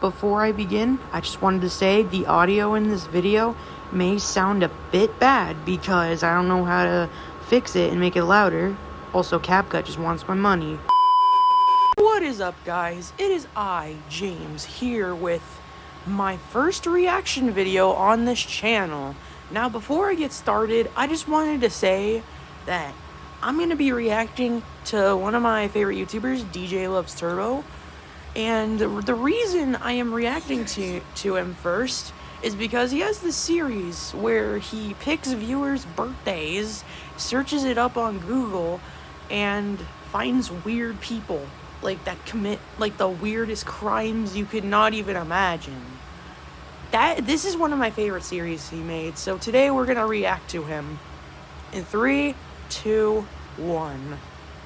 Before I begin, I just wanted to say the audio in this video may sound a bit bad because I don't know how to fix it and make it louder. Also, CapCut just wants my money. What is up, guys? It is I, James, here with my first reaction video on this channel. Now, before I get started, I just wanted to say that I'm going to be reacting to one of my favorite YouTubers, DJ Loves Turbo. And the reason I am reacting to him first is because he has this series where he picks viewers' birthdays, searches it up on Google, and finds weird people like that commit like the weirdest crimes you could not even imagine. This is one of my favorite series he made, so today we're gonna react to him. In 3, 2, 1.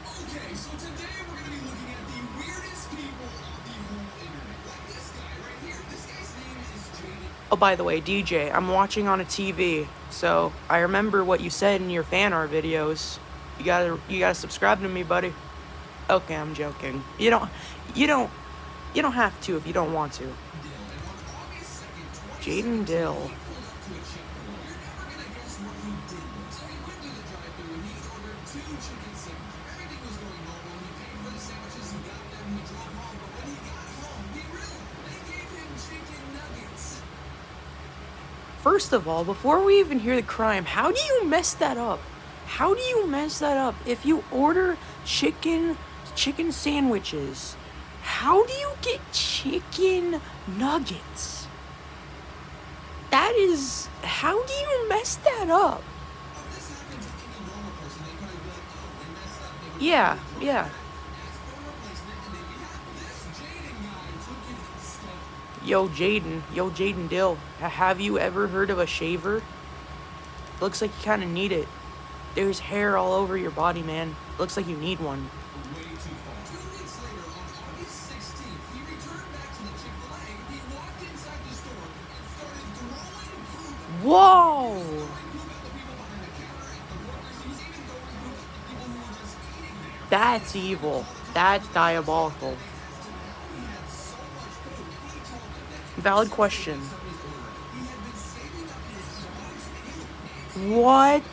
Okay, so today we're going to be looking at the weirdest people on the whole internet. Like this guy right here. This guy's name is Jaden. Oh, by the way, DJ, I'm watching on a TV, so I remember what you said in your fan art videos. You gotta subscribe to me, buddy. Okay, I'm joking. You don't have to if you don't want to. Jaden Dill. First of all, before we even hear the crime, how do you mess that up? How do you mess that up? If you order chicken sandwiches, how do you get chicken nuggets? How do you mess that up? Yeah. Yo, Jaden Dill, have you ever heard of a shaver? Looks like you kind of need it. There's hair all over your body, man. Looks like you need one. Way too far. 2 weeks later, on August 16th, he returned back to the Chick-fil-A. He walked inside the store and started throwing poop. Whoa! Poop at the people behind the counter, at the workers. He was even throwing poop at the people who were just eating there. That's evil. That's diabolical. Valid question. What?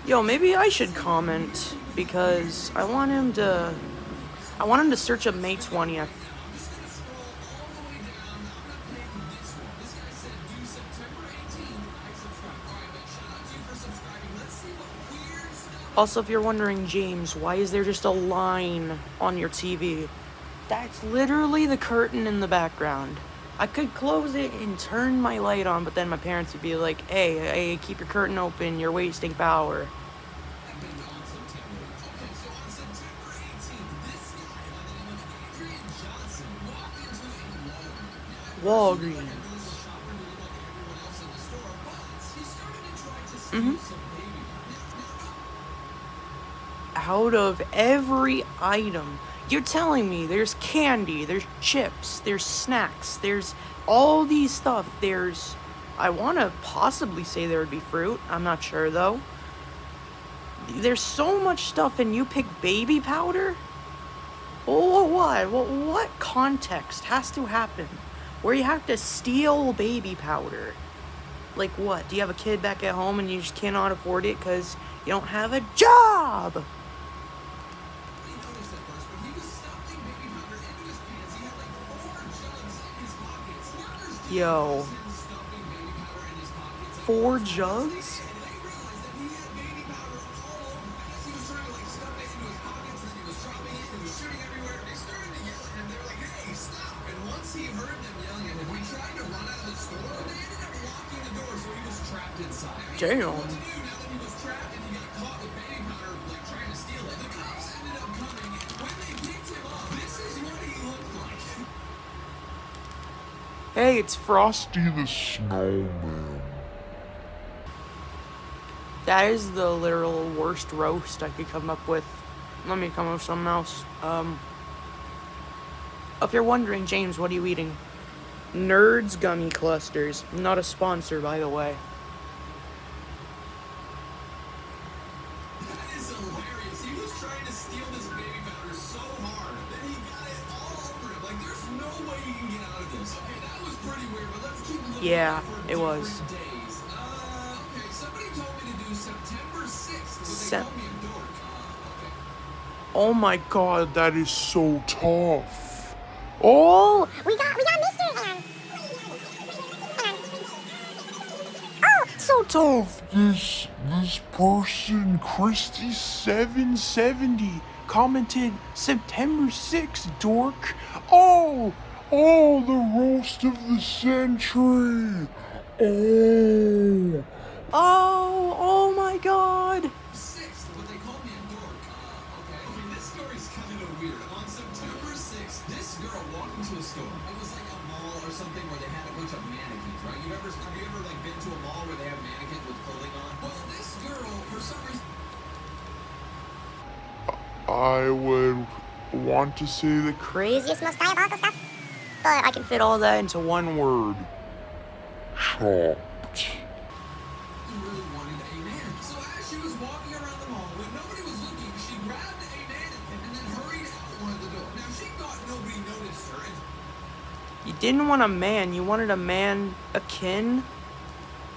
Yo, maybe I should comment because I want him to search up May 20th. Also, if you're wondering, James, why is there just a line on your TV? That's literally the curtain in the background. I could close it and turn my light on, but then my parents would be like, hey, keep your curtain open, you're wasting power. Walgreens. Out of every item, you're telling me there's candy, there's chips, there's snacks, there's all these stuff, I want to possibly say there would be fruit, I'm not sure though. There's so much stuff and you pick baby powder? Oh, why? What context has to happen where you have to steal baby powder? Like what? Do you have a kid back at home and you just cannot afford it because you don't have a job? Yo. 4 jugs? Damn. Hey, it's Frosty the Snowman. That is the literal worst roast I could come up with. Let me come up with something else. If you're wondering, James, what are you eating? Nerds Gummy Clusters. Not a sponsor, by the way. That is hilarious. He was trying to steal this baby powder so hard that he got it all over him. Like, there's no way he can get out of this. Okay, that was pretty weird, but let's keep looking Yeah, for it was. different days. Okay, somebody told me to do September 6th, but they Sep- called me a dork. Okay. Oh my god, that is so tough. Oh, We got Mr. Oh, so tough. This person, Christy770, commented September 6th, dork. Oh, the roast of the century. Oh my god. 6th, but they called me a dork. Okay. Okay, this story's kind of weird. On September 6th, this girl walked into a store. It was like a mall or something where they had a bunch of mannequins, right? Have you ever like been to a mall where they have mannequins with clothing on? Well, this girl, for some reason, I would want to say the craziest, most diabolical stuff. But I can Fit all that into one word. Chopped. really wanted a man. So as she was walking around the mall, when nobody was looking, she grabbed a mannequin and then hurried out one of the doors. Now she thought nobody noticed her, and You didn't want a man, you wanted a man akin?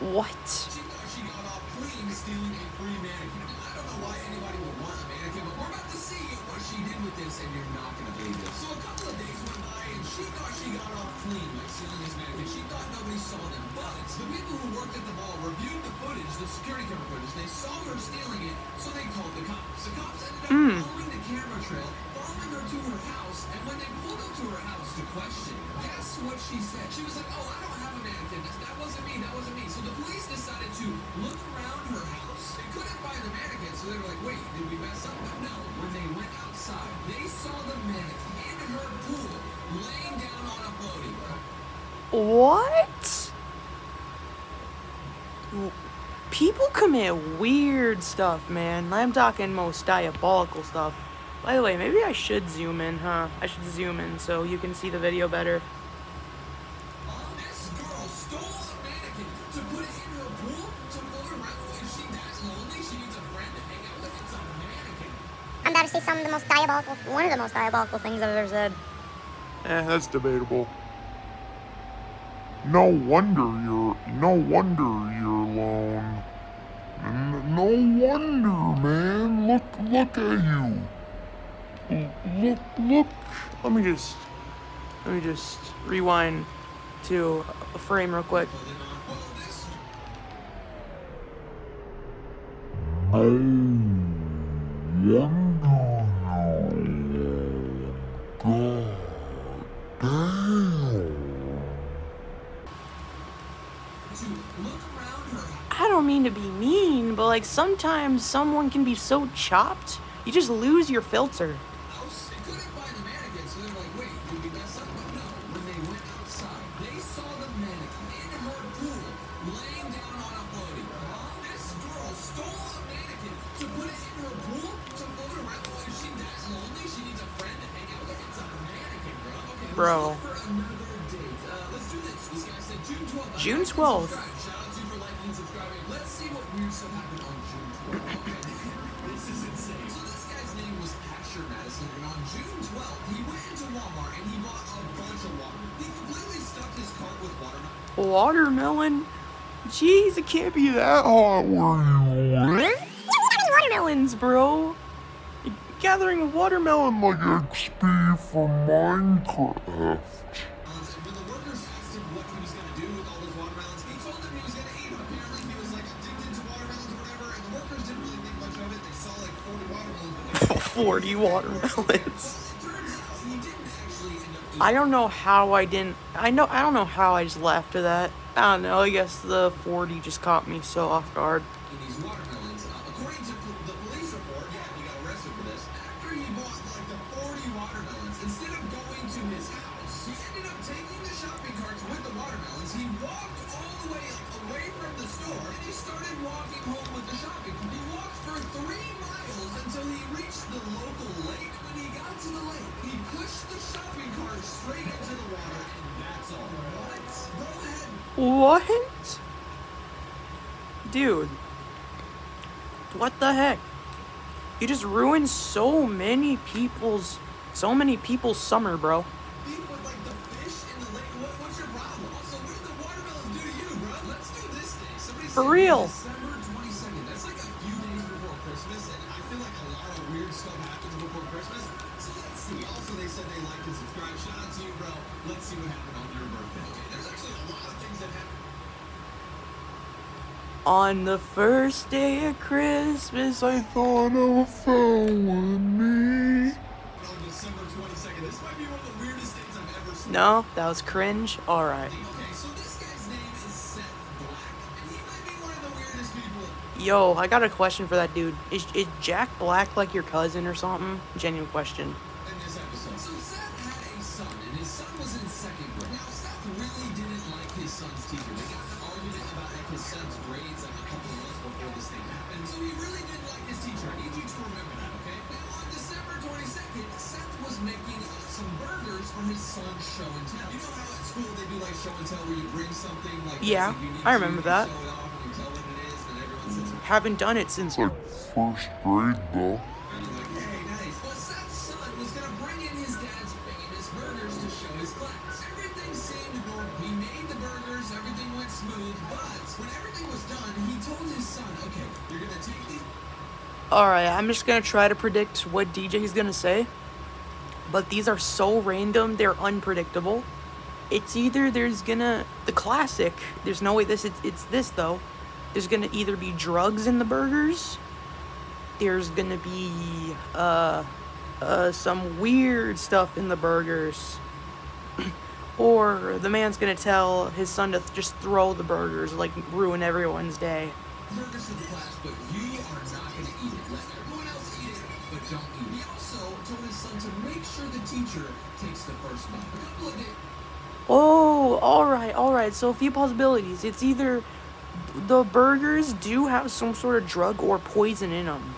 What? she thought she got off clean stealing a free mannequin. Now, I don't know why anybody would want a mannequin, but we're about to see what she did with this, and you're not going to believe this. So a couple of days went by, and she thought she got off clean by stealing this mannequin. She thought nobody saw them, but the people who worked at the mall reviewed the footage, the security camera footage. They saw her stealing it, so they called the cops. The cops ended up following the camera trail, following her to her house, and when they pulled up to her house to question her, guess what she said? She was like, oh, I don't have a mannequin. That wasn't me. That wasn't me. So the police decided to look around her house. They couldn't find the mannequin, so they were like, wait, did we mess up? But no. When they went outside, they saw the mannequin in her pool, laying down on a floaty. What? People commit weird stuff, man. I'm talking most diabolical stuff. By the way, maybe I should zoom in, huh? I should zoom in so you can see the video better. This girl stole a mannequin to put it in her pool to float around. Is she that lonely? She needs a friend to hang out with. It's a mannequin. I'm about to say one of the most diabolical things I've ever said. That's debatable. No wonder you're alone. No wonder, man. Look at you. Look. Let me just rewind to a frame real quick. Well, this to look around her I don't mean to be mean, but like sometimes someone can be so chopped, you just lose your filter. house. They couldn't find the mannequin, so they were like, wait, did we mess up? But no. When they went outside, they saw the mannequin in her pool, laying down on a floaty. This girl stole a mannequin to put it in her pool to float around. Is she that lonely? She needs a friend to hang out with. It's a mannequin, bro. Okay, Bro. let's look for another date. Let's do this. This guy said June 12th. June Like and 12th. subscribe. Shout out to you for liking and subscribing. Let's see what weird stuff happened on June 12th. Okay. This is insane. So this guy's name was Asher Madison, and on June 12th, he went into Walmart and he bought a bunch of water. He completely stuffed his cart with watermelon. Watermelon? Jeez, it can't be that hard. Watermelons, bro. You're gathering watermelon. Like XP from Minecraft. When the workers asked him what he was going to do with all those watermelons, he told them he was going to eat them. Apparently, he was like addicted to watermelons or whatever, and the workers didn't really think much of it. They saw like 40 watermelons, but they 40 watermelons. Well, it turns out he didn't actually end up eating I don't know how I didn't. I don't know how I just laughed at that. I don't know. I guess the 40 just caught me so off guard. these watermelons. According to the police report, yeah, he got arrested for this. After he bought like the 40 watermelons, instead of going to his house, he ended up taking the shopping carts with the watermelons. He walked all the way away from the store, and he started walking home with the shopping cart. He walked for 3 miles until he reached the local lake. When he got to the lake, he pushed the shopping cart straight into the water, and that's all. What? Dude. What the heck? You just ruined so many people's summer, bro. Beef with like the fish in the lake. What's your problem? Also, what did the watermelons do to you, bro? Let's do this thing. Somebody For said real. December 22nd. That's like a few days before Christmas, and I feel like a lot of weird stuff happens before Christmas. So let's see. Also, they said they liked and subscribed. Shout out to you, bro. Let's see what happened on your birthday. Okay, there's actually a lot of things that happened. On the first day of Christmas, I thought I found me. On December 22nd. This might be one of the weirdest things I've ever seen. No, that was cringe. Alright. Okay, so this guy's name is Seth Black, and he might be one of the weirdest people. Yo, I got a question for that dude. Is Jack Black like your cousin or something? Genuine question. In this episode. So Seth had a son, and his son was in second grade. Now, Seth really didn't like his son's teacher. They got in an argument about like his son's grades like a couple of months before this thing happened. So he really didn't like his teacher. I need you to remember that, okay? Now, on December 22nd, Seth was making some burgers for his son's show and tell. You know how at school they do like show and tell where you bring something like Yeah, this, like, I remember that. show it off and you tell what it is, and everyone sits around. Haven't done it since. Like first grade though. And you're like, hey, nice. Well, Seth's son was gonna bring in his dad's famous burgers to show his class. Everything seemed normal. He made the burgers, everything went smooth, but when everything was done, he told his son, okay, you're gonna take these. Alright, I'm just gonna try to predict what DJ he's gonna say. But these are so random, they're unpredictable. It's either the classic, there's no way it's this though. There's gonna either be drugs in the burgers, there's gonna be, some weird stuff in the burgers. Or the man's gonna tell his son to just throw the burgers, like ruin everyone's day. Burgers to the class, but you are not gonna eat it. Let everyone else eat it, but don't eat it. He also told his son to make sure the teacher takes the first bite. A couple of days. Oh, alright. So a few possibilities. It's either the burgers do have some sort of drug or poison in them.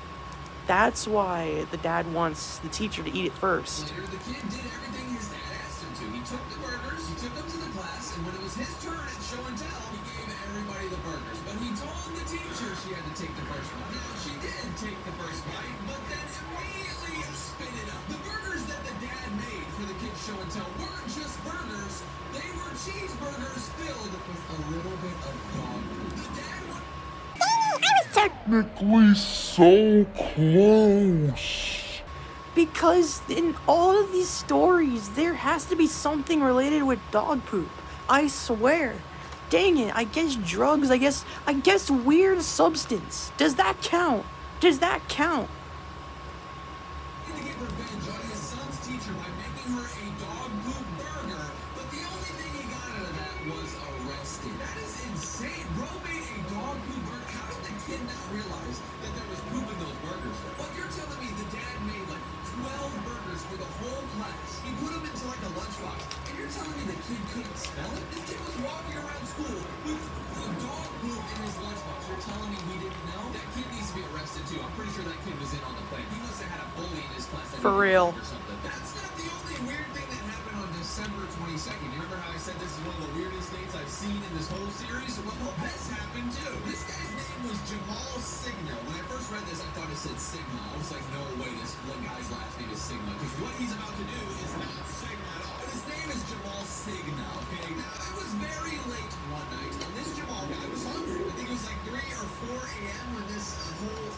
That's why the dad wants the teacher to eat it first. Later, the kid did everything his dad asked him to. He took the burgers, he took them to the class, and when it was his turn at show and tell, he gave everybody the burgers. But he told the teacher she had to take the first one. Now, she did take the first bite, but then immediately spit it up. The burgers that the dad made for the kids' show and tell weren't just burgers, they were cheeseburgers filled with a little bit of dog food. The dad wanted Technically so close. Because in all of these stories, there has to be something related with dog poop. I swear. Dang it, I guess drugs, I guess weird substance. Does that count? to get revenge on his son's teacher by making her a dog poop burger, but the only thing he got out of that was arrested. That is insane. Bro made a dog poop burger. How did the kid not realize that there was poop in those burgers? What you're telling me the dad made like 12 burgers for the whole class. He put them into like a lunchbox, and you're telling me the kid couldn't smell it? This kid was walking around school with dog poop in his lunchbox. You're telling me he didn't know? That kid needs to be arrested too. I'm pretty sure that kid was in on the plan. He must have had a bully in his class. For real. Or something. That's not the only weird thing that happened on December 22nd. You remember how I said this is one of the weirdest things I've seen in this whole series? Well, this happened too. This guy's name was Jamal Signa. When I first read this, I thought it said Sigma. I was like, no way, this one guy's last name is Sigma. Because what he's about to do is not Sigma at all. But his name is Jamal Signa, okay? Now, it was very late one night, and this Jamal guy was hungry. I think it was like 3 or 4 a.m. when this whole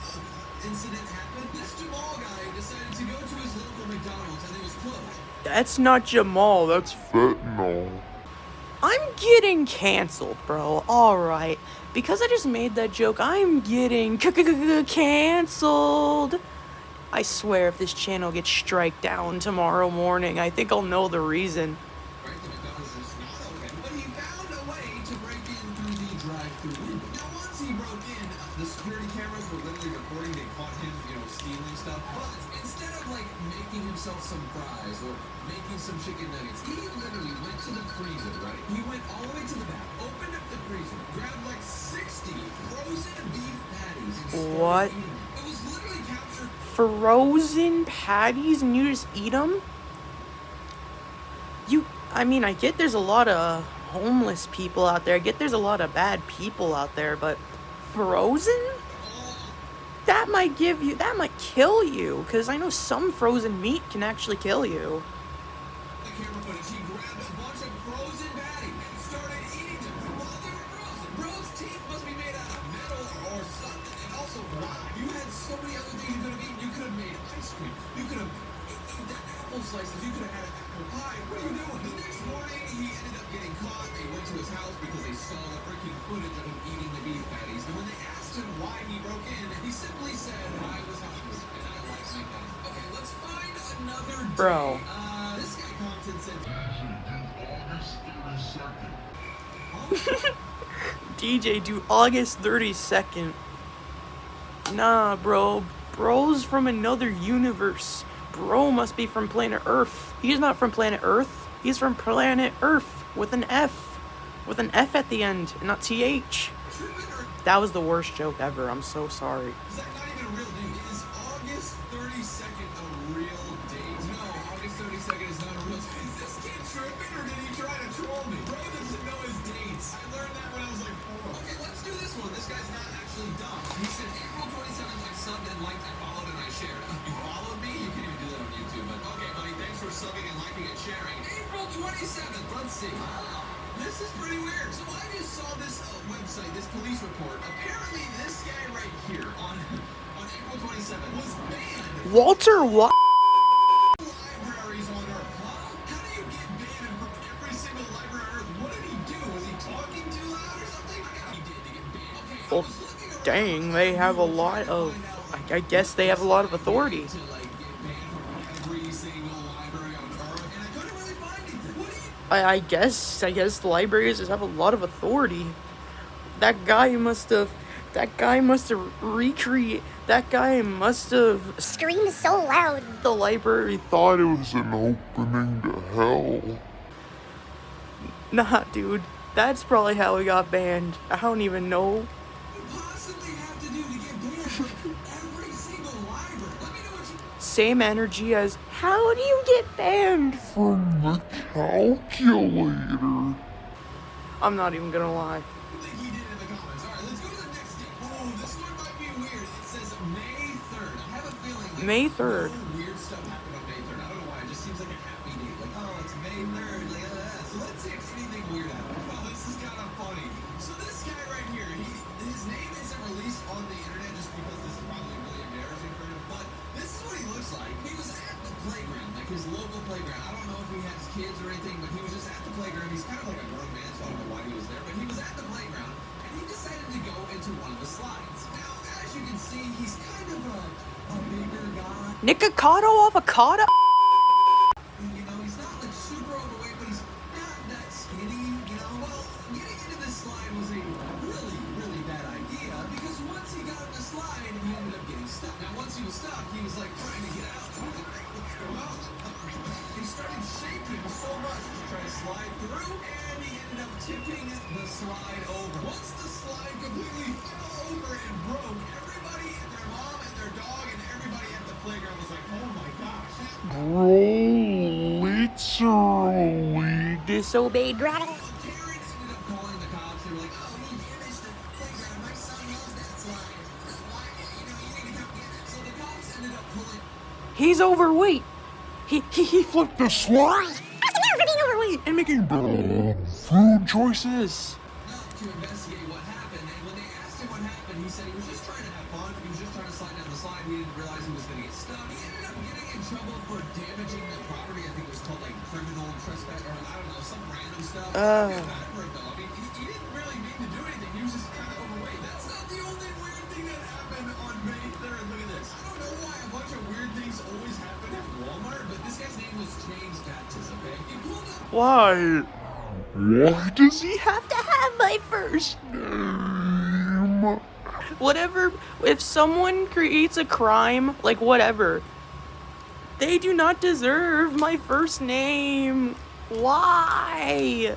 incident happened. This Jamal guy decided to go to his local McDonald's, and it was closed. That's not Jamal, that's Fentanyl. I'm getting canceled, bro. Alright. Because I just made that joke, I'm getting canceled. I swear if this channel gets strike down tomorrow morning, I think I'll know the reason. Right, the McDonald's is not open, but he found a way to break in through the drive-through window. Now, once he broke in, the security cameras were literally recording. They caught him, stealing stuff. But instead of like making himself some fries or making some chicken nuggets, he literally went to the freezer. Right, he went all the way to the back, opened up the freezer, grabbed like 60 frozen beef patties. And What? started eating them. It was literally captured. Frozen patties and you just eat them? I get there's a lot of homeless people out there. I get there's a lot of bad people out there, but frozen? That might kill you, because I know some frozen meat can actually kill you. The camera footage, he grabbed a bunch of frozen patties and started eating them while they were frozen. Bro's teeth must be made out of metal or something. And also, wow, you had so many other things you could have eaten. You could have made ice cream. You could have eaten the apple slices. You could have had an apple pie. What are you doing? The next morning, he ended up getting caught. They went to his house because they saw the freaking footage of him eating the beef patties. And when they asked him why he broke in, he simply said, I was hungry and I like McDonald's. Okay, let's find another day. Bro. This guy Compton said, DJ, do August 32nd. Nah, bro. Bro's from another universe. Bro must be from planet Earth. He's not from planet Earth. He's from planet Earth with an F. With an F at the end, and not TH. That was the worst joke ever. I'm so sorry. is that not even a real date? Is August 32nd a real date? No, August 32nd is not a real date. Is this kid tripping or did he try to troll me? Bro doesn't know his dates. I learned that when I was like 4. Okay, let's do this one. This guy's not actually dumb. He said April 27th, I subbed and liked, I followed and I shared. You followed me? You can't even do that on YouTube. But okay, buddy, thanks for subbing and liking and sharing. April 27th, let's see. This is pretty weird. So I just saw this website, this police report. Apparently this guy right here on April 27th was banned Walter White. from libraries on Earth. Huh? How do you get banned from every single library on Earth? What did he do? Was he talking too loud or something? He did to get banned. Okay, I Well, was looking around dang, they have a lot of... I guess they have a lot of authority. to like get banned from every single library on Earth, and I couldn't really find anything. What do you I guess the libraries just have a lot of authority. That guy must have Screamed so loud. the library. Thought it was an opening to hell. Nah, dude, that's probably how he got banned. I don't even know. possibly have to do to get banned from every single library? Let me know what you Same energy as, how do you get banned? From the calculator. I'm not even gonna lie. think he did in the comments. All right, let's go to the next date. Oh, this one might be weird. It says May 3rd. I have a feeling that May 3rd. weird stuff happened on May 3rd. I don't know why. It just seems like a happy date. Like, oh, it's May 3rd. Like, so let's see if anything weird happened. Oh, this is kind of funny. So this guy right here, his name isn't released on the internet just because this is probably really embarrassing for him. But this is what he looks like. He was at the playground, like his local playground. I don't know if he has kids or anything, but he was just at the playground. He's kind of like a grown man, so I don't know why he was there. But he was at the playground, and he decided to go into one of the slides. Now, as you can see, he's kind of a bigger guy. Nikocado avocado? You know, he's not like super overweight, but he's not that skinny, you know. Well, getting into this slide was a really, really bad idea because once he got on the slide, he ended up getting stuck. Now, once he was stuck, he was like trying to get out. Well, he started shaking so much to try to slide through, and he ended up tipping the slide over. Once the slide completely fell over and broke, everybody, their mom and their dog, and everybody at the playground was like, oh my gosh. Bro, literally. Disobeyed gravity. Parents ended up calling the cops. They were like, oh, he damaged the playground. My son knows that slide. Why, you need to come get it. So the cops ended up pulling. He's overweight. He flipped The slide. for being overweight and making food choices. To investigate what happened, and when they asked him what happened, he said he was just trying to have fun. He was just trying to slide down the slide. He didn't realize he was going to get stuck. He ended up getting in trouble for damaging the property. I think it was called like criminal trespass, or I don't know, some random stuff. I feel bad for him though. I mean, he didn't really mean to do anything. He was just kind of overweight. That's not the only weird thing that happened on May 3rd. Look at this. I don't know why a bunch of weird things always happen at Walmart, but this guy's name was James Baptist. Okay, he pulled up. Why? Why does he Have to have my first. name? Whatever. If someone creates a crime, like whatever, they do not deserve my first name. Why?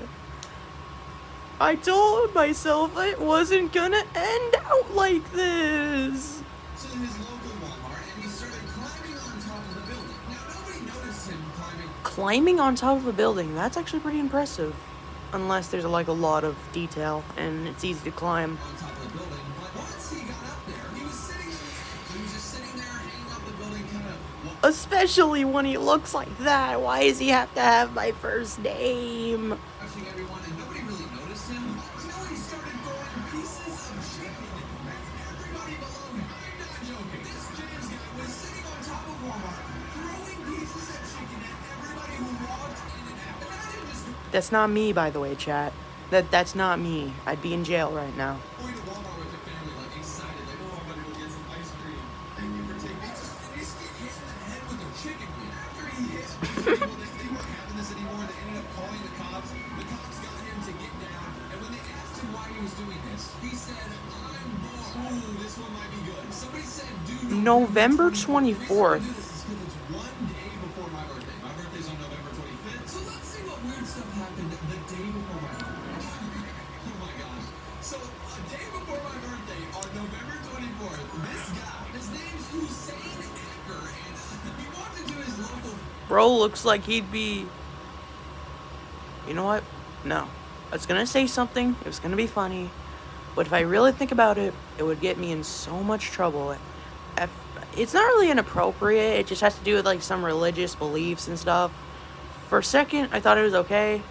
I told myself it wasn't gonna end out like this. To his local Walmart, and he started climbing on top of the building. Now, nobody noticed him climbing. Climbing on top of a building, that's actually pretty impressive. unless there's like a lot of detail and it's easy to climb. On top of the building, but once he got up there, he was sitting. He was just sitting there, hanging off the building, kind of. Especially when he looks like that. Why does he have to have my first name? Watching everyone, and nobody really noticed him until he started throwing pieces of chicken at everybody below him. I'm not joking. This James guy was sitting on top of Walmart, throwing pieces of chicken at everybody who walked in and out. Imagine this That's not me, by the way, chat. That's not me. I'd be in jail right now. going to Walmart with your family, like excited, like, oh, I'm gonna go get some ice cream. And you were taking pizza, and he just get hit in the head with a chicken wing. After he hit a bunch of people, they weren't having this anymore. They ended up calling the cops. The cops got him to get down, and when they asked him why he was doing this, he said, I'm bored. Ooh, this one might be good. Somebody said, dude, November 24th. This is because it's one day before my birthday. My birthday's on November 25th. So let's see what weird stuff happened the day before my birthday. Oh my gosh. So a day before my birthday, on November 24th, this guy, his name's Hussein Acker, and he walked into his local. Bro looks like he'd be... You know what? No. I was gonna say something. It was gonna be funny. But if I really think about it, it would get me in so much trouble. It's not really inappropriate. It just has to do with like some religious beliefs and stuff. For a second, I thought it was okay.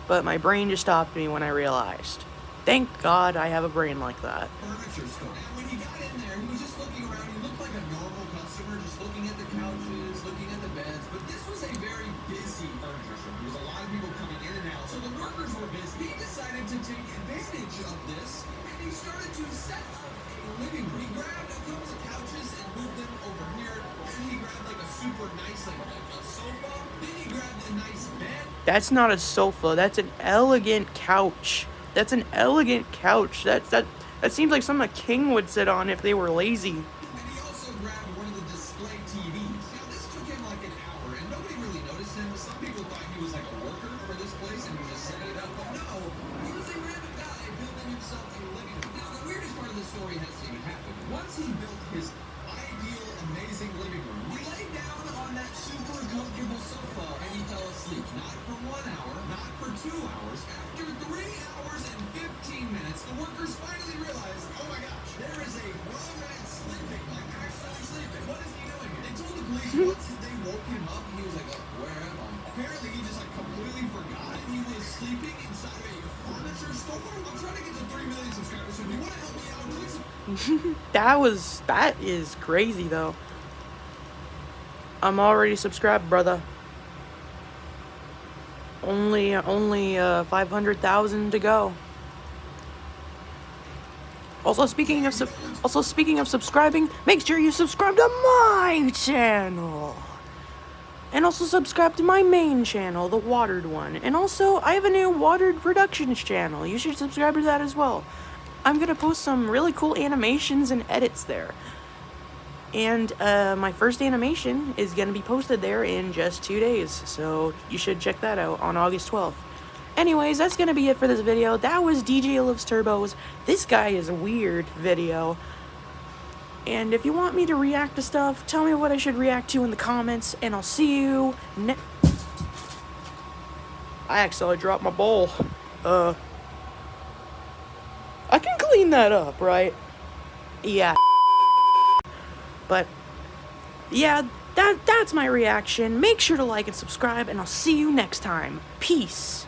But my brain just stopped me when I realized. Thank God I have a brain like that. Furniture store. And when he got in there, he was just looking around. He looked like a normal customer, just looking at the couches, looking at the beds. But this was a very busy furniture store. There was a lot of people coming in and out. So the workers were busy. He decided to take advantage of this, and he started to set up a living room. He grabbed a couple of couches and moved them over here. And he grabbed like a super nice, like a sofa. Then he grabbed a nice bed. That's not a sofa. That's an elegant couch. That's an elegant couch. That seems like something a king would sit on if they were lazy. And he also grabbed one of the display TVs. Now, this took him like an hour, and nobody really noticed him. Some people thought he was like a worker for this place and he was just setting it up. But no, he was a random guy building himself a living room. Now, the weirdest part of the story has to happen. Once he built his ideal, amazing living room, he laid down on that super comfortable sofa and he fell asleep. Not for 1 hour, not for 2 hours. After 3 hours and 15 minutes, the workers finally realized, oh my gosh, there is a grown man sleeping, like actually sleeping. What is he doing? They told the police once they woke him up, he was like, oh, where am I? Apparently, he just like completely forgot he was sleeping inside of a furniture store. I'm trying to get to 3 million subscribers, so if you want to help me out, click some. That is crazy though. I'm already subscribed, brother. Only 500,000 to go. Also speaking of subscribing, make sure you subscribe to my channel. And also subscribe to my main channel, the Watered one. And also, I have a new Watered Productions channel. You should subscribe to that as well. I'm gonna post some really cool animations and edits there. And my first animation is gonna be posted there in just 2 days. So you should check that out on August 12th. Anyways, that's gonna be it for this video. That was DJ Lives Turbos. This guy is a weird video. And if you want me to react to stuff, tell me what I should react to in the comments, and I'll see you I accidentally dropped my bowl. I can clean that up, right? Yeah. But, yeah, that's my reaction. Make sure to like and subscribe, and I'll see you next time. Peace.